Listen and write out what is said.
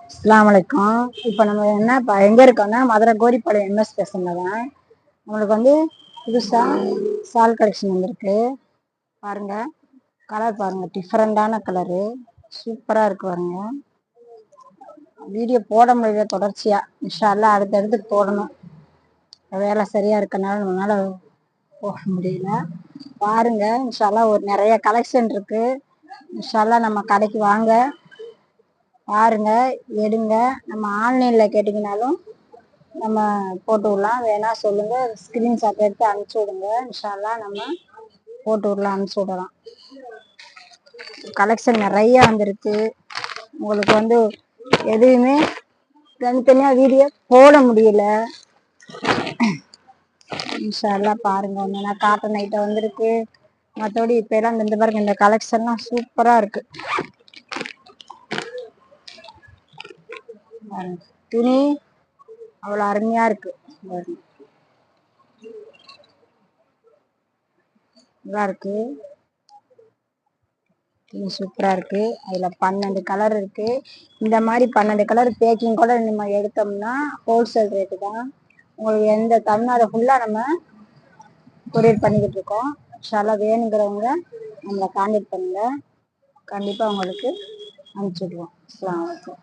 அஸ்ஸலாமு அலைக்கும். இப்போ நம்ம எங்கே இருக்கோம்னா மதுரை கோரிப்பாளையம் எம்எஸ் ஸ்டேஷனில் தான். நம்மளுக்கு வந்து புதுசாக சால் கலெக்ஷன் வந்திருக்கு. பாருங்கள், கலர் பாருங்கள், டிஃப்ரெண்டான கலரு, சூப்பராக இருக்கு பாருங்க. வீடியோ போட முடியல தொடர்ச்சியாக, இன்ஷா அல்லாஹ் அடுத்தடுத்து போடணும். வேலை சரியாக இருக்கனால நம்மளால போட முடியல. பாருங்க, இன்ஷா அல்லாஹ் ஒரு நிறைய கலெக்ஷன் இருக்கு. இன்ஷா அல்லாஹ் நம்ம கடைக்கு வாங்க, பாருங்க, எடுங்க. நம்ம ஆன்லைன்ல கேட்டிங்கனாலும் நம்ம போட்டு விடலாம். வேணா சொல்லுங்க, ஸ்கிரீன்ஷாட் எடுத்து அனுப்பிச்சி விடுங்க. இன்ஷா அல்லாஹ் நம்ம போட்டு விடலாம், அனுப்பிச்சி விடலாம். கலெக்ஷன் நிறைய வந்திருக்கு. உங்களுக்கு வந்து எதுவுமே தனித்தனியாக வீடியோ போட முடியல. இன்ஷா அல்லாஹ் பாருங்க. ஒன்றுனா காட்டன் ஐட்டம் வந்திருக்கு. மற்றபடி இப்போ எல்லாம் இந்த பாருங்க, இந்த கலெக்ஷன்லாம் சூப்பராக இருக்கு. துணி அவ்வளோ அருமையா இருக்கு. நல்லா இருக்கு, துணி சூப்பரா இருக்கு. அதுல 12 கலர் இருக்கு. இந்த மாதிரி 12 கலர் பேக்கிங் கூட நம்ம எடுத்தோம்னா ஹோல்சேல் ரேட்டு தான். உங்களுக்கு எந்த தமிழ்நாடு ஃபுல்லா நம்ம கொரியர் பண்ணிக்கிட்டு இருக்கோம். இன்ஷால்லா வேணுங்கிறவங்க நம்மளை கான்டாக்ட் பண்ணுங்க, கண்டிப்பா உங்களுக்கு அனுப்பிச்சுடுவோம். அஸ்ஸலாமு அலைக்கும்.